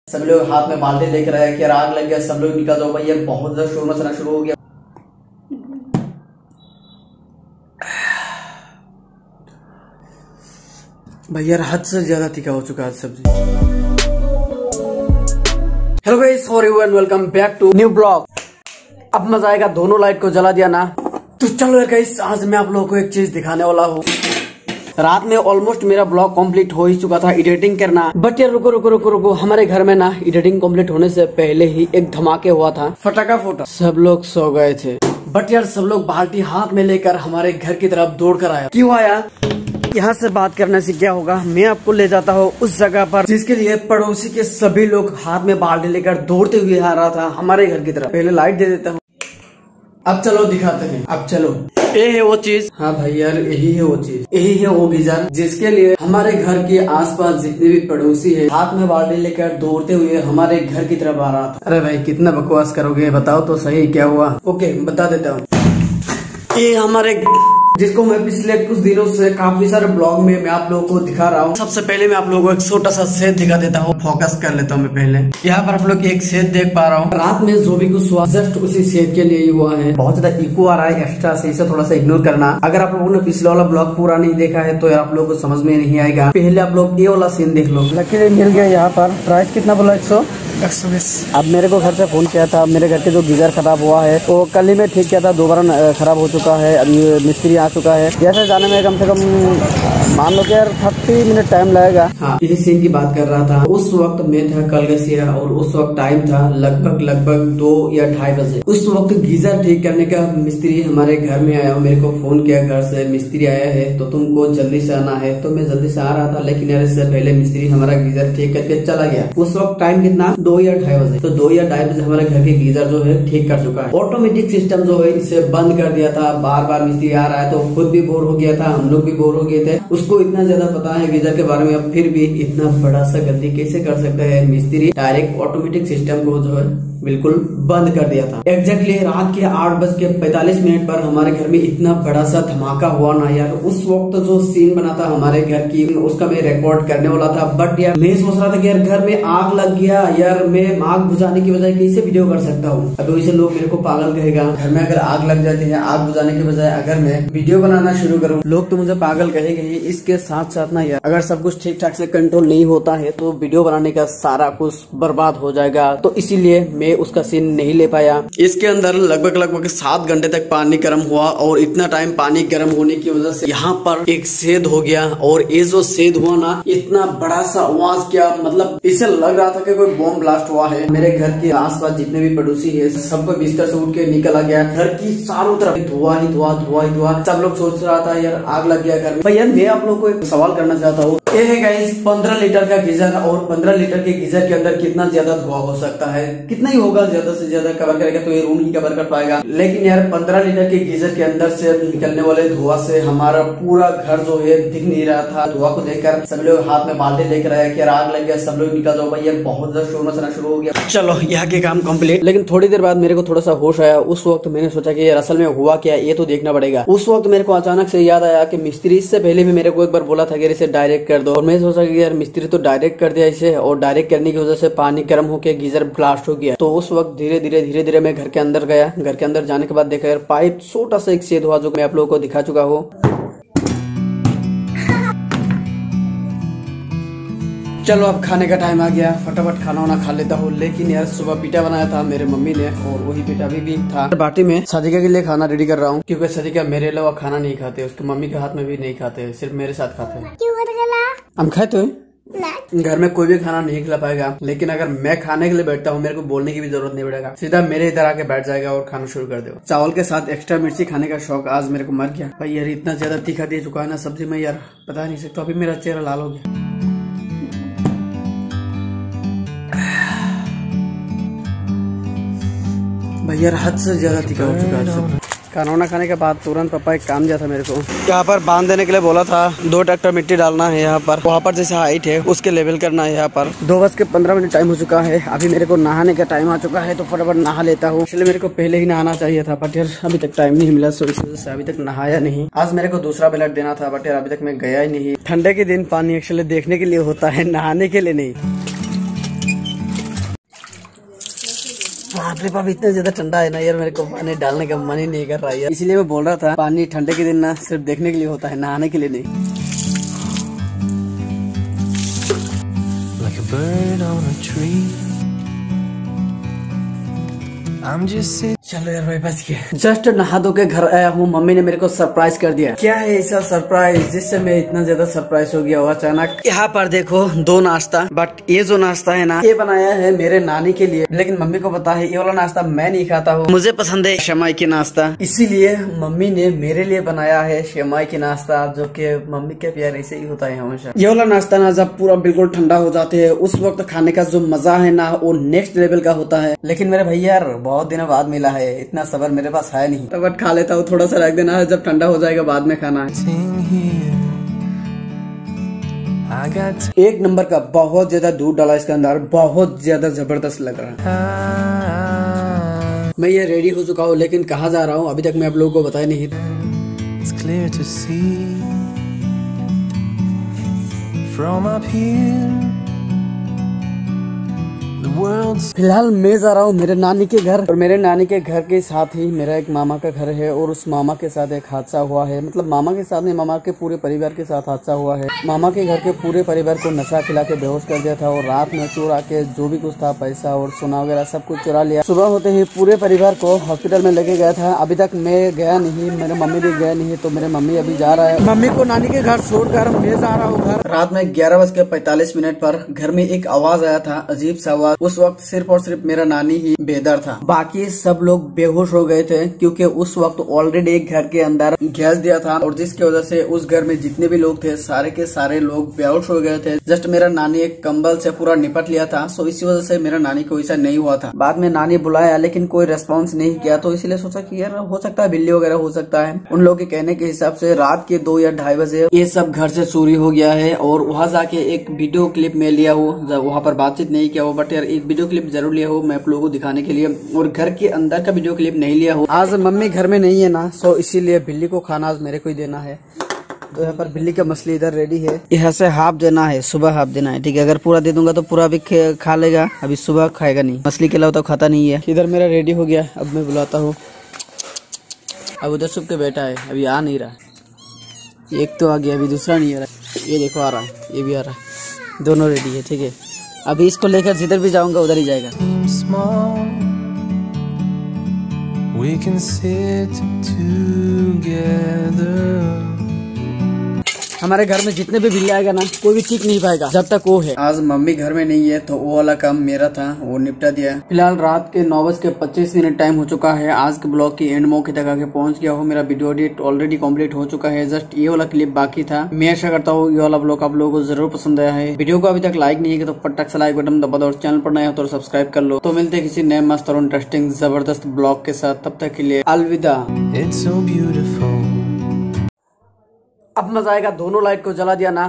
सब लोग हाथ में बाल्टी लेकर आए कि आग लग गया, सब लोग निकल जाओ भाई, यार बहुत ज्यादा शोर मचना शुरू हो गया। भाई यार हद से ज्यादा तीखा हो चुका है सब्जी। Hello guys, how are you and welcome back to new blog. अब मजा आएगा, दोनों लाइट को जला दिया ना। तो चलो गाइस, आज मैं आप लोगों को एक चीज दिखाने वाला हूँ। रात में ऑलमोस्ट मेरा ब्लॉग कंप्लीट हो ही चुका था एडिटिंग करना, बट यार रुको रुको रुको रुको, हमारे घर में ना एडिटिंग कंप्लीट होने से पहले ही एक धमाके हुआ था, फटाका फूटा। सब लोग सो गए थे, बट यार सब लोग बाल्टी हाथ में लेकर हमारे घर की तरफ दौड़ कर आया। क्यों आया? यहाँ से बात करने से क्या होगा, मैं आपको ले जाता हूँ उस जगह पर जिसके लिए पड़ोसी के सभी लोग हाथ में बाल्टी लेकर दौड़ते हुए आ रहा था हमारे घर की तरफ। पहले लाइट दे देता हूँ। अब चलो दिखाते हैं। अब चलो, ये है वो चीज। हाँ भाई यार, यही है वो चीज, यही है वो गीजर जिसके लिए हमारे घर के आसपास जितने भी पड़ोसी है हाथ में बाल्टी लेकर दौड़ते हुए हमारे घर की तरफ आ रहा था। अरे भाई कितना बकवास करोगे, बताओ तो सही क्या हुआ। ओके बता देता हूँ। ये हमारे जिसको मैं पिछले कुछ दिनों से काफी सारे ब्लॉग में मैं आप लोगों को दिखा रहा हूँ। सबसे पहले मैं आप लोगों को एक छोटा सा सेट दिखा देता हूँ, फोकस कर लेता हूँ मैं पहले। यहाँ पर आप लोग एक सेट देख पा रहा हूँ। रात में जो भी कुछ हुआ जस्ट उसी सेट के लिए ही हुआ है। बहुत ज्यादा इको आ रहा है एक्स्ट्रा से, इसे थोड़ा सा इग्नोर करना। अगर आप लोगों ने पिछले वाला ब्लॉग पूरा नहीं देखा है तो आप लोगों को समझ में नहीं आएगा। पहले आप लोग ये वाला सीन देख लो। लकीली मिल गया यहाँ पर। प्राइस कितना बोला? 120। अब मेरे को घर से फोन किया था, मेरे घर के जो गीजर खराब हुआ है वो कल ही में ठीक किया था, दोबारा खराब हो चुका है। अभी मिस्त्री आ चुका है। जैसे जाने में कम से कम मान लो कि यार 30 मिनट टाइम लगेगा। हाँ, इसी सीन की बात कर रहा था। उस वक्त मैं था कलगसिया और उस वक्त टाइम था लगभग 2 या 2:30 बजे। उस वक्त गीजर ठीक करने का मिस्त्री हमारे घर में आया और मेरे को फोन किया, घर से मिस्त्री आया है तो तुमको जल्दी से आना है। तो मैं जल्दी से आ रहा था, लेकिन यार इससे पहले मिस्त्री हमारा गीजर ठीक करके चला गया। उस वक्त टाइम कितना? 2 या 2:30 बजे। तो 2 या 2:30 बजे हमारे घर के गीजर जो है ठीक कर चुका है। ऑटोमेटिक सिस्टम जो है इसे बंद कर दिया था। बार बार मिस्त्री आ रहा है तो खुद भी बोर हो गया था, हम लोग भी बोर हो गए थे। उसको इतना ज्यादा पता है गीजर के बारे में, अब फिर भी इतना बड़ा सा गलती कैसे कर सकता है मिस्त्री। डायरेक्ट ऑटोमेटिक सिस्टम को जो है बिल्कुल बंद कर दिया था। एग्जैक्टली रात के 8:45 पर हमारे घर में इतना बड़ा सा धमाका हुआ ना यार। उस वक्त जो सीन बना था हमारे घर की, उसका मैं रिकॉर्ड करने वाला था, बट यार मैं सोच रहा था कि यार घर में आग लग गया, यार मैं आग बुझाने की बजाय कैसे वीडियो कर सकता हूँ। अभी वैसे लोग मेरे को पागल कहेगा, घर में अगर आग लग जाती है, आग बुझाने की बजाय अगर मैं वीडियो बनाना शुरू करूँ, लोग तो मुझे पागल कहेंगे ही। इसके साथ साथ ना यार अगर सब कुछ ठीक ठाक से कंट्रोल नहीं होता है तो वीडियो बनाने का सारा कुछ बर्बाद हो जाएगा। तो इसीलिए मैं उसका सीन नहीं ले पाया। इसके अंदर लगभग 7 घंटे तक पानी गर्म हुआ और इतना टाइम पानी गर्म होने की वजह से यहाँ पर एक छेद हो गया। और ये जो छेद हुआ ना, इतना बड़ा सा आवाज किया, मतलब इसे लग रहा था कि कोई बॉम्ब ब्लास्ट हुआ है। मेरे घर के आसपास जितने भी पड़ोसी है सबको बिस्तर से उठ के निकल गया। घर की चारों तरफ धुआं ही धुआं। सब लोग सोच रहा था यार आग लग गया घर में। भैया मैं आप लोग को एक सवाल करना चाहता हूँ। ये है गाइस 15 लीटर का गीजर, और 15 लीटर के गीजर के अंदर कितना ज्यादा धुआं हो सकता है? कितना ही होगा, ज्यादा से ज्यादा कवर करेगा तो ये रूम ही कवर कर पाएगा। लेकिन यार 15 लीटर के गीजर के अंदर से निकलने वाले धुआं से हमारा पूरा घर जो है दिख नहीं रहा था। धुआं को देखकर सब लोग हाथ में बाल्टी लेकर आया कि आग लग गया, सब लोग निकल जाओ भाई, यार बहुत ज्यादा शोर मचना शुरू हो गया। चलो यहाँ के काम कम्प्लीट। लेकिन थोड़ी देर बाद मेरे को थोड़ा सा होश आया। उस वक्त मैंने सोचा कि यार असल में हुआ क्या, ये तो देखना पड़ेगा। उस वक्त मेरे को अचानक से याद आया कि मिस्त्री इससे पहले भी मेरे को एक बार बोला था कि इसे डायरेक्ट कर दो, और मैं सोचा कि यार मिस्त्री तो डायरेक्ट कर दिया इसे, और डायरेक्ट करने की वजह से पानी गर्म होकर गीजर ब्लास्ट हो गया। तो उस वक्त धीरे धीरे मैं घर के अंदर गया। घर के अंदर जाने के बाद देखा यार पाइप छोटा सा एक छेद हुआ, जो मैं आप लोगों को दिखा चुका हूँ। चलो अब खाने का टाइम आ गया, फटाफट खाना वाना खा लेता हूँ। लेकिन यार सुबह पीठा बनाया था मेरे मम्मी ने, और वही पीठा अभी भी था बाटी में। सदिका के लिए खाना रेडी कर रहा हूँ, क्योंकि सदिका मेरे अलावा खाना नहीं खाते, उसकी मम्मी के हाथ में भी नहीं खाते, सिर्फ मेरे साथ खाते हैं। हम खाए तो घर में कोई भी खाना नहीं खिला पाएगा, लेकिन अगर मैं खाने के लिए बैठता हूँ मेरे को बोलने की भी जरूरत नहीं पड़ेगा, सीधा मेरे इधर आके बैठ जाएगा और खाना शुरू कर देगा। चावल के साथ एक्स्ट्रा मिर्ची खाने का शौक आज मेरे को मर गया भाई। यार इतना ज्यादा तीखा दे चुका है ना सब्जी में, यार बता नहीं सकता। अभी मेरा चेहरा लाल हो गया। भाई यार हद से ज्यादा तीखा हो चुका है। खाना खाने के बाद तुरंत पापा एक काम दिया था मेरे को, यहाँ पर बांध देने के लिए बोला था। 2 ट्रैक्टर मिट्टी डालना है यहाँ पर, वहाँ पर जैसे हाइट है उसके लेवल करना है। यहाँ पर 2:15 टाइम हो चुका है। अभी मेरे को नहाने का टाइम आ चुका है, तो फटाफट नहा लेता हूँ। इसलिए मेरे को पहले ही नहाना चाहिए था, बट यार अभी तक टाइम नहीं मिला, सो इस वजह से अभी तक नहाया नहीं। आज मेरे को दूसरा ब्लड देना था, बट यार अभी तक मैं गया ही नहीं। ठंडे के दिन पानी एक्चुअली देखने के लिए होता है, नहाने के लिए नहीं। बाप रे बाप, इतना ज्यादा ठंडा है ना यार, मेरे को पानी डालने का मन ही नहीं कर रहा है यार। इसलिए मैं बोल रहा था पानी ठंडे के दिन ना सिर्फ देखने के लिए होता है, नहाने के लिए नहीं। Like a bird on a tree. चलो यार भाई, बच गया। जस्ट नहा धो के घर आया हूँ, मम्मी ने मेरे को सरप्राइज कर दिया। क्या है ऐसा सरप्राइज जिससे मैं इतना ज्यादा सरप्राइज हो गया हूँ अचानक। यहाँ पर देखो 2 नाश्ता, बट ये जो नाश्ता है ना, ये बनाया है मेरे नानी के लिए, लेकिन मम्मी को पता है ये वाला नाश्ता मैं नहीं खाता हूँ। मुझे पसंद है सेमाई की नाश्ता, इसीलिए मम्मी ने मेरे लिए बनाया है सेमाई की नाश्ता, जो की मम्मी के प्यार ऐसे ही होता है हमेशा। ये वाला नाश्ता ना जब पूरा बिल्कुल ठंडा हो जाते है, उस वक्त खाने का जो मजा है ना, वो नेक्स्ट लेवल का होता है। लेकिन मेरे भैया यार बहुत दिनों बाद मिला है, इतना सब्र मेरे पास है नहीं, तो बट खा लेता हूँ। थोड़ा सा रख देना है, जब ठंडा हो जाएगा बाद में खाना है। एक नंबर का, बहुत ज्यादा दूध डाला इसके अंदर, बहुत ज्यादा जबरदस्त लग रहा है। मैं ये रेडी हो चुका हूँ, लेकिन कहाँ जा रहा हूँ अभी तक मैं आप लोगों को बताया नहीं। फिलहाल मैं जा रहा हूँ मेरे नानी के घर, और मेरे नानी के घर के साथ ही मेरा एक मामा का घर है, और उस मामा के साथ एक हादसा हुआ है। मतलब मामा के साथ नहीं, मामा के पूरे परिवार के साथ हादसा हुआ है। मामा के घर के पूरे परिवार को नशा खिला के बेहोश कर दिया था, और रात में चोर आके जो भी कुछ था, पैसा और सोना वगैरह सब कुछ चुरा लिया। सुबह होते ही पूरे परिवार को हॉस्पिटल में लेके गया था। अभी तक मैं गया नहीं, मेरे मम्मी भी गया नहीं, तो मेरे मम्मी अभी जा रहा है। मम्मी को नानी के घर छोड़कर मैं जा रहा हूँ घर। रात में 11:45 पर घर में एक आवाज आया था, अजीब सा आवाज। उस वक्त सिर्फ और सिर्फ मेरा नानी ही बेदर था, बाकी सब लोग बेहोश हो गए थे, क्योंकि उस वक्त ऑलरेडी एक घर के अंदर गैस दिया था, और जिसकी वजह से उस घर में जितने भी लोग थे सारे के सारे लोग बेहोश हो गए थे। जस्ट मेरा नानी एक कंबल से पूरा निपट लिया था, सो इसी वजह से मेरा नानी को ऐसा नहीं हुआ था। बाद में नानी बुलाया, लेकिन कोई रेस्पॉन्स नहीं किया, तो इसलिए सोचा कि यार हो सकता है बिल्ली वगैरह हो सकता है। उन लोगों के कहने के हिसाब से रात के 2 या 2:30 बजे ये सब घर से चोरी हो गया है, और वहाँ जाके एक वीडियो क्लिप में लिया हूँ। जब वहाँ पर बातचीत नहीं किया हो, बट यार एक वीडियो क्लिप जरूर लिया हो मैं आप लोगों को दिखाने के लिए, और घर के अंदर का वीडियो क्लिप नहीं लिया हो। आज मम्मी घर में नहीं है ना, सो इसीलिए बिल्ली को खाना आज मेरे को ही देना है। तो यहाँ पर बिल्ली का मछली इधर रेडी है, यहाँ से हाफ देना है, सुबह हाफ देना है, ठीक है। अगर पूरा दे दूंगा तो पूरा भी खा लेगा, अभी सुबह खाएगा नहीं, मछली के अलावा तो खाता नहीं है। इधर मेरा रेडी हो गया, अब मैं बुलाता हूँ। अब उधर सुबह के बेटा है, अभी आ नहीं रहा। एक तो आ गया, अभी दूसरा नहीं आ रहा। ये देखो आ रहा है, ये भी आ रहा है, दोनों रेडी है, ठीक है। अभी इसको लेकर जिधर भी जाऊंगा उधर ही जाएगा। We can sit together. हमारे घर में जितने भी बिल्ली आएगा ना, कोई भी टिक नहीं पाएगा जब तक वो है। आज मम्मी घर में नहीं है, तो वो वाला काम मेरा था, वो निपटा दिया। फिलहाल रात के 9:25 टाइम हो चुका है। आज के ब्लॉग की एंड मौके तक आके पहुंच गया हूँ। मेरा वीडियो एडिट ऑलरेडी कंप्लीट हो चुका है, जस्ट ये वाला क्लिप बाकी था। मैं आशा करता हूँ ये वाला ब्लॉग आप लोगों को जरूर पसंद आया है। वीडियो को अभी तक लाइक नहीं किया तो फटाक से लाइक बटन दबा दो, और चैनल पर नया हो तो सब्सक्राइब कर लो। तो मिलते हैं किसी नए मस्त और इंटरेस्टिंग जबरदस्त ब्लॉग के साथ, तब तक के लिए अलविदा। अब मजा आएगा, दोनों लाइट को जला दिया ना।